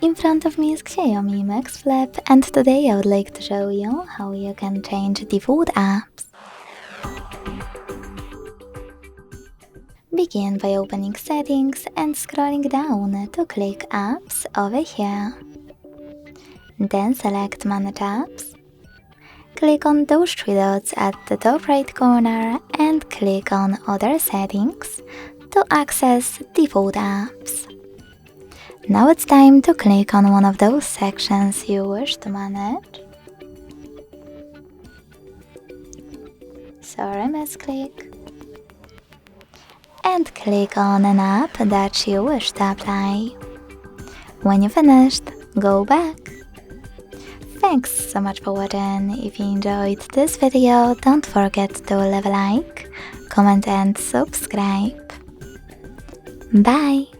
In front of me is Xiaomi Mix Flip, and today I would like to show you how you can change default apps. Begin by opening Settings and scrolling down to click Apps over here. Then select Manage Apps. Click on those three dots at the top right corner and click on Other Settings to access default apps. Now it's time to click on one of those sections you wish to manage. Sorry, misclick. And click on an app that you wish to apply. When you're finished, go back. Thanks so much for watching. If you enjoyed this video, don't forget to leave a like, comment and subscribe. Bye!